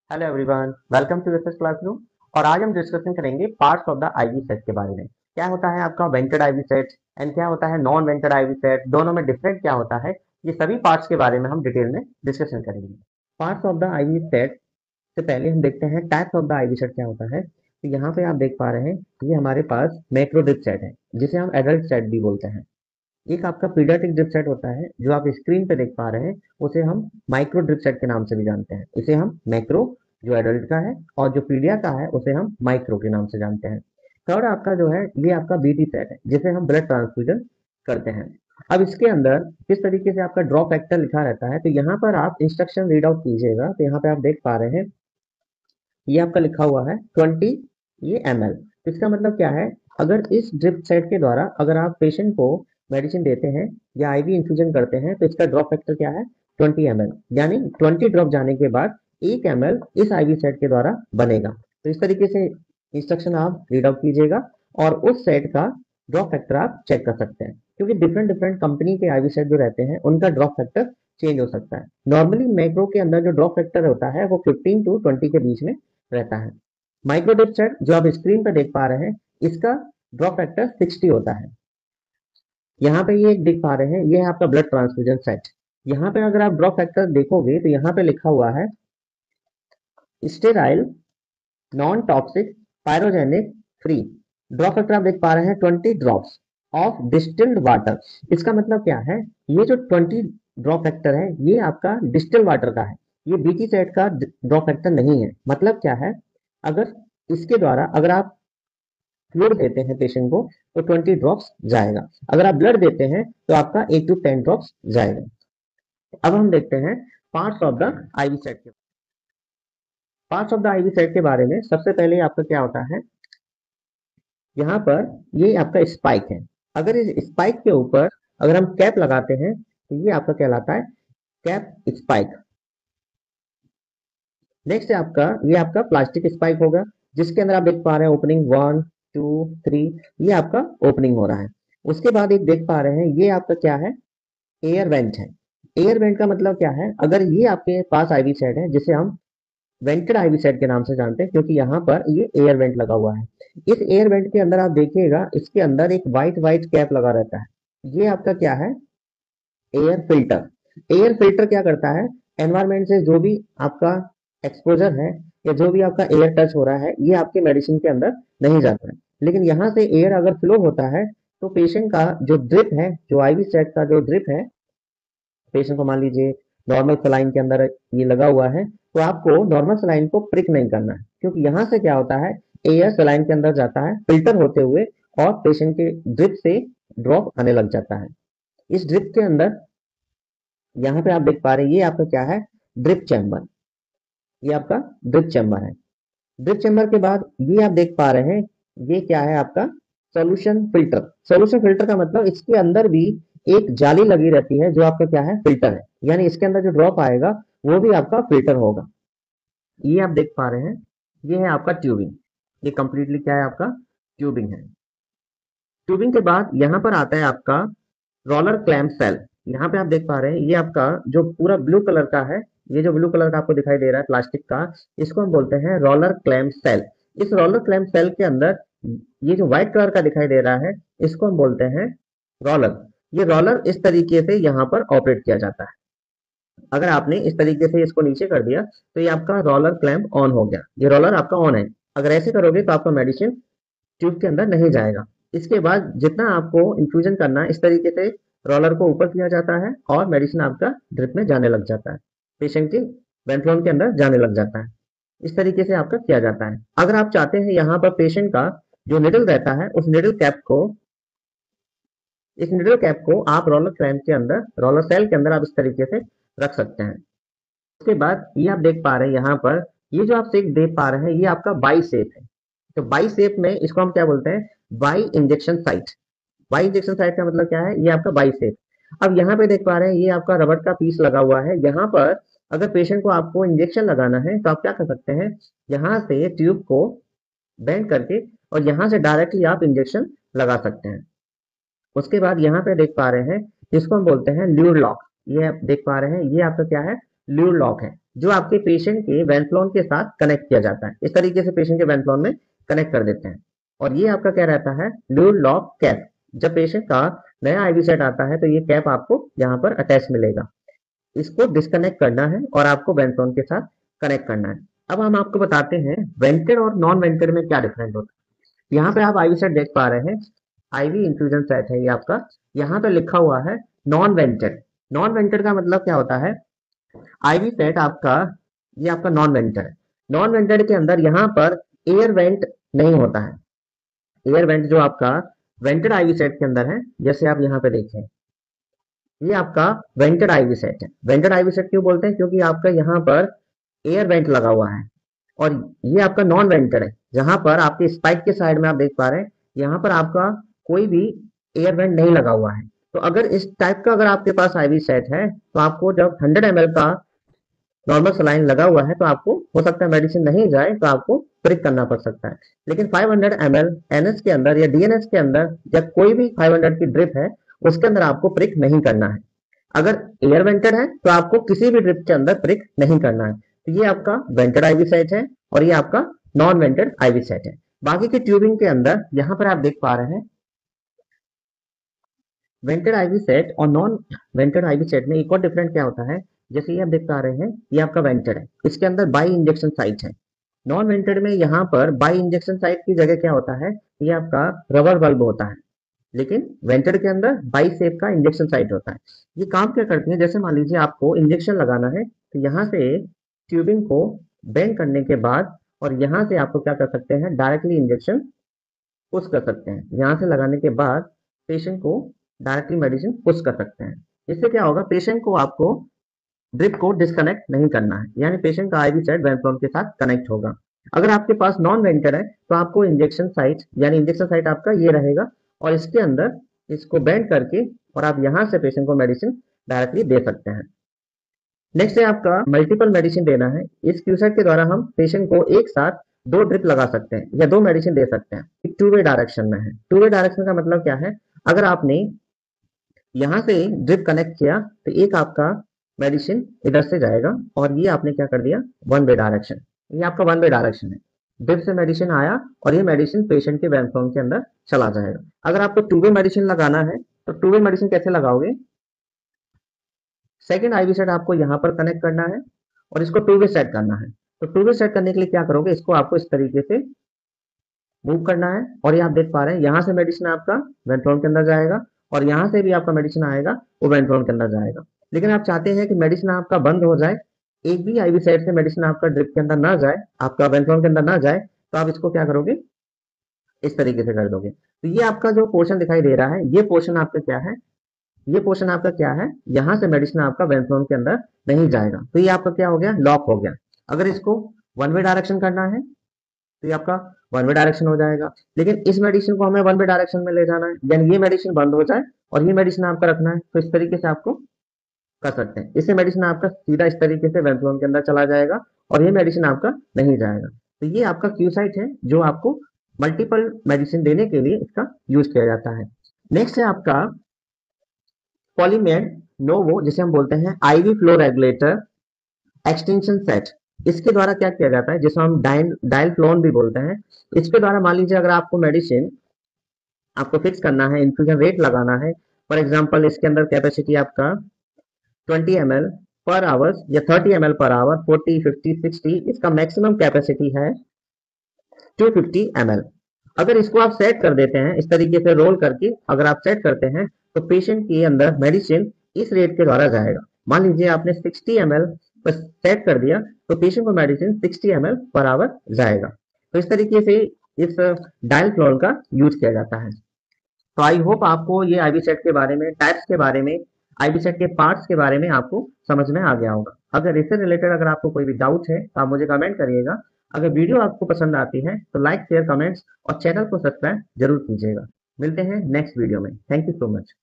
Hello everyone, welcome to SS classroom. और आज हम डिस्कशन करेंगे parts of the IV set के बारे में। क्या होता है आपका वेंटेड आईवी सेट एंड क्या होता है नॉन वेंटेड आईवी सेट, दोनों में डिफरेंट क्या होता है, ये सभी पार्ट्स के बारे में हम डिटेल में डिस्कशन करेंगे। Parts of the IV set से पहले हम देखते हैं types of the IV set क्या होता है। तो यहाँ पे आप देख पा रहे हैं, ये हमारे पास मैक्रो ड्रिप सेट है जिसे हम एडल्ट सेट भी बोलते हैं। एक आपका पीडियाट्रिक ड्रिप सेट होता है जो आप स्क्रीन पे देख पा रहे हैं, उसे हम माइक्रो ड्रिप सेट के नाम से भी जानते हैं। इसे हम मैक्रो जो एडल्ट का है और जो पीडिया का है उसे हम माइक्रो के नाम से जानते हैं। थर्ड आपका जो है ये आपका बीटी सेट है जिसे हम ब्लड ट्रांसफ्यूजन करते हैं। अब इसके अंदर किस तरीके से आपका ड्रॉप फैक्टर लिखा रहता है, तो यहाँ पर आप इंस्ट्रक्शन रीड आउट कीजिएगा तो यहाँ पे आप देख पा रहे हैं ये आपका लिखा हुआ है 20 ये ml। इसका मतलब क्या है, अगर इस ड्रिप सेट के द्वारा अगर आप पेशेंट को मेडिसिन देते हैं या आईवी इन्फ्यूजन करते हैं तो इसका ड्रॉप फैक्टर क्या है 20 ml, यानी 20 ड्रॉप जाने के बाद 1 ml इस आईवी सेट के द्वारा बनेगा। तो इस तरीके से इंस्ट्रक्शन आप रीड आउट कीजिएगा और उस सेट का ड्रॉप फैक्टर आप चेक कर सकते हैं, क्योंकि डिफरेंट डिफरेंट कंपनी के आईवी सेट जो रहते हैं उनका ड्रॉप फैक्टर चेंज हो सकता है। नॉर्मली मैक्रो के अंदर जो ड्रॉप फैक्टर होता है वो 15 टू 20 के बीच में रहता है। माइक्रोडिप सेट जो आप स्क्रीन पर देख पा रहे हैं, इसका ड्रॉप फैक्टर 60 होता है। यहाँ पे ये देख पा रहे हैं, ये है आपका ब्लड ट्रांसफ्यूजन सेट। यहाँ पे अगर आप ड्रॉप फैक्टर देखोगे तो यहाँ पे लिखा हुआ है sterile non toxic pyrogenic free. Drop factor आप देख पा रहे हैं 20 ड्रॉप्स ऑफ डिस्टिल्ड वाटर। इसका मतलब क्या है, ये जो 20 ड्रॉप फैक्टर है ये आपका डिस्टिल्ड वाटर का है, ये बीटी सेट का ड्रॉप फैक्टर नहीं है। मतलब क्या है, अगर इसके द्वारा अगर आप फ्लूइड देते हैं पेशेंट को तो 20 ड्रॉप्स जाएगा, अगर आप ब्लड देते हैं तो आपका 8 टू 10 ड्रॉप्स जाएगा। अब हम देखते हैं parts of the IV set के। Parts of the IV set के बारे में सबसे पहले आपका क्या होता है, यहाँ पर ये आपका स्पाइक है। अगर इस स्पाइक के ऊपर अगर हम कैप लगाते हैं तो ये आपका कहलाता है कैप स्पाइक। नेक्स्ट है आपका ये आपका प्लास्टिक स्पाइक होगा, जिसके अंदर आप देख पा रहे हैं ओपनिंग 1 2 3, ये आपका ओपनिंग हो रहा है। उसके बाद एक देख पा रहे हैं ये आपका क्या है, एयर वेंट है। एयर वेंट का मतलब क्या है, अगर ये आपके पास आईवी सेट है जिसे हम वेंटेड आईवी सेट के नाम से जानते हैं, क्योंकि यहाँ पर ये एयर वेंट लगा हुआ है। इस एयर वेंट के अंदर आप देखिएगा इसके अंदर एक व्हाइट व्हाइट कैप लगा रहता है, ये आपका क्या है, एयर फिल्टर। एयर फिल्टर क्या करता है, एनवायरमेंट से जो भी आपका एक्सपोजर है या जो भी आपका एयर टच हो रहा है ये आपके मेडिसिन के अंदर नहीं जाता है। लेकिन यहाँ से एयर अगर फ्लो होता है तो पेशेंट का जो ड्रिप है, जो आईवी सेट का जो ड्रिप है, पेशेंट को मान लीजिए नॉर्मल सलाइन के अंदर ये लगा हुआ है, तो आपको नॉर्मल सलाइन को प्रिक नहीं करना है, क्योंकि यहाँ से क्या होता है, एयर सलाइन के अंदर जाता है फिल्टर होते हुए और पेशेंट के ड्रिप से ड्रॉप आने लग जाता है। इस ड्रिप के अंदर यहाँ पे आप देख पा रहे हैं ये आपका क्या है, ड्रिप चैम्बर। ये आपका ड्रिप चैम्बर है। ड्रिप चैम्बर के बाद ये आप देख पा रहे हैं ये क्या है आपका, सॉल्यूशन फिल्टर। सॉल्यूशन फिल्टर का मतलब इसके अंदर भी एक जाली लगी रहती है जो आपका क्या है, फिल्टर है, यानी इसके अंदर जो ड्रॉप आएगा वो भी आपका फिल्टर होगा। ये आप देख पा रहे हैं ये है आपका ट्यूबिंग। ये कंप्लीटली क्या है, आपका ट्यूबिंग है। ट्यूबिंग के बाद यहाँ पर आता है आपका रोलर क्लैम्प सेल। यहाँ पे आप देख पा रहे हैं ये आपका जो पूरा ब्लू कलर का है, ये जो ब्लू कलर का आपको दिखाई दे रहा है प्लास्टिक का, इसको हम बोलते हैं रोलर क्लैम्प सेल। इस रोलर क्लैम्प सेल के अंदर ये जो व्हाइट कलर का दिखाई दे रहा है इसको हम बोलते हैं रोलर। ये रोलर इस तरीके से यहाँ पर ऑपरेट किया जाता है। अगर आपने इस तरीके से इसको नीचे कर दिया तो ये आपका रोलर क्लैम्प ऑन हो गया, ये रोलर आपका ऑन है। अगर ऐसे करोगे तो आपका मेडिसिन ट्यूब के अंदर नहीं जाएगा। इसके बाद जितना आपको इन्फ्यूजन करना है इस तरीके से रोलर को ऊपर किया जाता है और मेडिसिन आपका ड्रिप में जाने लग जाता है, पेशेंट के वेंट्रोन के अंदर जाने लग जाता है। इस तरीके से आपका किया जाता है। अगर आप चाहते हैं यहाँ पर पेशेंट का जो निडल रहता है उस निडल कैप को, इस निडल कैप को आप रोलर क्लैम्प के अंदर, रोलर सेल के अंदर आप इस तरीके से रख सकते हैं। उसके बाद ये आप देख पा रहे हैं यहाँ पर ये जो आप शेप देख पा रहे हैं ये आपका बाई शेप है। तो बाई शेप में इसको हम क्या बोलते हैं, by injection site. By injection site का मतलब क्या है, ये आपका बाई शेप। अब यहाँ पे देख पा रहे हैं ये आपका रबड़ का पीस लगा हुआ है। यहाँ पर अगर पेशेंट को आपको इंजेक्शन लगाना है तो आप क्या कर सकते हैं, यहाँ से ट्यूब को बेंड करके और यहाँ से डायरेक्टली आप इंजेक्शन लगा सकते हैं। उसके बाद यहाँ पे देख पा रहे हैं जिसको हम बोलते हैं ल्यूर लॉक। ये आप देख पा रहे हैं ये आपका क्या है, ल्यूर लॉक है। जो आपके पेशेंट के वेंफ्लॉन के साथ कनेक्ट किया जाता है। इस तरीके से पेशेंट के वेंफ्लॉन में कनेक्ट कर देते हैं। और ये आपका क्या रहता है, ड्यूल लॉक कैप। जब पेशेंट का नया आईवी सेट आता है तो ये कैप आपको यहाँ पर अटैच मिलेगा। इसको डिस्कनेक्ट करना है और आपको वेंफ्लॉन के साथ कनेक्ट करना है। अब हम आपको बताते हैं वेंटेड और नॉन वेंटेड में क्या डिफरेंस होता है। यहाँ पे आप आईवी सेट देख पा रहे हैं, आईवी इंफ्यूजन सेट है ये आपका। यहाँ पे लिखा हुआ है नॉन वेंटेड। नॉन वेंटेड का मतलब क्या होता है, आईवी सेट आपका, ये आपका नॉन वेंटेड है। नॉन वेंटेड के अंदर यहाँ पर एयर वेंट नहीं होता है। एयर वेंट जो आपका वेंटेड आईवी सेट के अंदर है, जैसे आप यहाँ पे देखें, ये आपका वेंटेड आईवी सेट है। वेंटेड आईवी सेट क्यों बोलते हैं, क्योंकि आपका यहाँ पर एयर वेंट लगा हुआ है। और ये आपका नॉन वेंटेड है, जहां पर आपके स्पाइक के साइड में आप देख पा रहे हैं, यहाँ पर आपका कोई भी एयर वेंट नहीं लगा हुआ है। तो अगर इस टाइप का अगर आपके पास आईवी सेट है, तो आपको जब 100 ml का नॉर्मल सलाइन लगा हुआ है तो आपको हो सकता है मेडिसिन नहीं जाए, तो आपको प्रिक करना पड़ सकता है। लेकिन 500 ml एनएस के अंदर या डीएनएस के अंदर या कोई भी 500 की ड्रिप है, उसके अंदर आपको प्रिक नहीं करना है। अगर एयर वेंटेड है तो आपको किसी भी ड्रिप के अंदर प्रिक नहीं करना है। तो ये आपका वेंटेड आईवी सेट है और ये आपका नॉन वेंटेड आईवी सेट है। बाकी की ट्यूबिंग के अंदर यहाँ पर आप देख पा रहे हैं, वेंटेड आईवी सेट और नॉन वेंटेड आईवी सेट में एक और डिफरेंट क्या होता है। जैसे ये आप देख पा रहे हैं, ये आपका वेंटेड है, इसके अंदर बाई इंजेक्शन साइट है। नॉन वेंटेड में यहाँ पर बाई इंजेक्शन साइट की जगह क्या होता है, ये आपका रबर बल्ब होता है। लेकिन वेंटेड के अंदर बाई शेप का इंजेक्शन साइट होता है। ये काम क्या करती है, जैसे मान लीजिए आपको इंजेक्शन लगाना है, तो यहाँ से ट्यूबिंग को बेंड करने के बाद और यहाँ से आपको क्या कर सकते हैं, डायरेक्टली इंजेक्शन पुश कर सकते हैं। यहाँ से लगाने के बाद पेशेंट को डायरेक्टली मेडिसिन पुश कर सकते हैं। इससे क्या होगा, पेशेंट को आपको ड्रिप को डिस्कनेक्ट नहीं करना है, यानी पेशेंट का आईवी सेट वेंफ्लॉन के साथ कनेक्ट होगा। अगर आपके पास नॉन वेंटेड है तो आपको इंजेक्शन साइट, यानी इंजेक्शन साइट आपका ये रहेगा और इसके अंदर इसको बेंड करके और आप यहाँ से पेशेंट को मेडिसिन डायरेक्टली दे सकते हैं। नेक्स्ट है आपका मल्टीपल मेडिसिन देना है। इस क्यूसेट के द्वारा हम पेशेंट को एक साथ 2 ड्रिप लगा सकते हैं या 2 मेडिसिन दे सकते हैं। एक टू वे डायरेक्शन में है। टू वे डायरेक्शन का मतलब क्या है, अगर आपने यहाँ से ड्रिप कनेक्ट किया तो एक आपका मेडिसिन इधर से जाएगा और ये आपने क्या कर दिया, वन वे डायरेक्शन। ये आपका वन वे डायरेक्शन है। ड्रिप से मेडिसिन आया और ये मेडिसिन पेशेंट के वेंफ्लॉन के अंदर चला जाएगा। अगर आपको टू वे मेडिसिन लगाना है तो टू वे मेडिसिन कैसे लगाओगे, सेकेंड आईवी सेट आपको यहाँ पर कनेक्ट करना है और इसको टू वे सेट करना है। तो टू वे सेट करने के लिए क्या करोगे, इसको आपको इस तरीके से मूव करना है और ये आप देख पा रहे हैं, यहाँ से मेडिसिन आपका वेंट्रोन के अंदर जाएगा और यहाँ से भी आपका मेडिसिन आएगा, वो वेंट्रोन के अंदर जाएगा। लेकिन आप चाहते हैं कि मेडिसिन आपका बंद हो जाए, एक भी आईवी साइड से मेडिसिन आपका ड्रिप के अंदर ना जाए, आपका वेंट्रोन के अंदर ना जाए, तो आप इसको क्या करोगे, इस तरीके से कर दोगे। तो ये आपका जो पोर्शन दिखाई दे रहा है, ये पोर्शन आपका क्या है, ये पोर्शन आपका क्या है, यहाँ से मेडिसिन आपका वेंट्रोन के अंदर नहीं जाएगा। तो ये आपका क्या हो गया, लॉक हो गया। अगर इसको वन वे डायरेक्शन करना है तो ये आपका वन वे डायरेक्शन हो जाएगा। लेकिन इस मेडिसिन को हमें वन वे डायरेक्शन में ले जाना है, यानी ये मेडिसिन बंद हो जाए और ये मेडिसिन आपका रखना है, तो इस तरीके से आपको कर सकते हैं। इससे मेडिसिन आपका सीधा इस तरीके से वेंट्रोन के अंदर चला जाएगा और ये मेडिसिन आपका नहीं जाएगा। तो ये आपका क्यू साइट है जो आपको मल्टीपल मेडिसिन देने के लिए इसका यूज किया जाता है। नेक्स्ट है आपका पॉलीमेड नोवो, जिसे हम बोलते हैं IV flow regulator extension set. इसके द्वारा क्या किया जाता है, जिसको हम डायल्फ्लोन भी बोलते हैं। इसके द्वारा मान लीजिए अगर आपको मेडिसिन आपको फिक्स करना है, इन्फ्यूजन रेट लगाना है, फॉर एग्जांपल इसके अंदर कैपेसिटी आपका 20 ml पर आवर या 30 ml पर आवर, 40, 50, 60, इसका मैक्सिमम कैपेसिटी है 250 ml। अगर इसको आप सेट कर देते हैं इस तरीके से रोल करके, अगर आप सेट करते हैं तो पेशेंट के अंदर मेडिसिन इस रेट के द्वारा जाएगा। मान लीजिए आपने 60 ml पर सेट कर दिया तो पेशेंट को मेडिसिन 60 ml पर आवर जाएगा। तो इस तरीके से इस डायल्फ्लोन का यूज किया जाता है। तो आई होप आपको ये आईवी सेट के बारे में, टाइप्स के बारे में, आईवी सेट के पार्ट्स के बारे में आपको समझ में आ गया होगा। अगर इससे रिलेटेड अगर आपको कोई भी डाउट है तो आप मुझे कमेंट करिएगा। अगर वीडियो आपको पसंद आती है तो लाइक, शेयर, कमेंट्स और चैनल को सब्सक्राइब जरूर कीजिएगा। मिलते हैं नेक्स्ट वीडियो में। Thank you so much.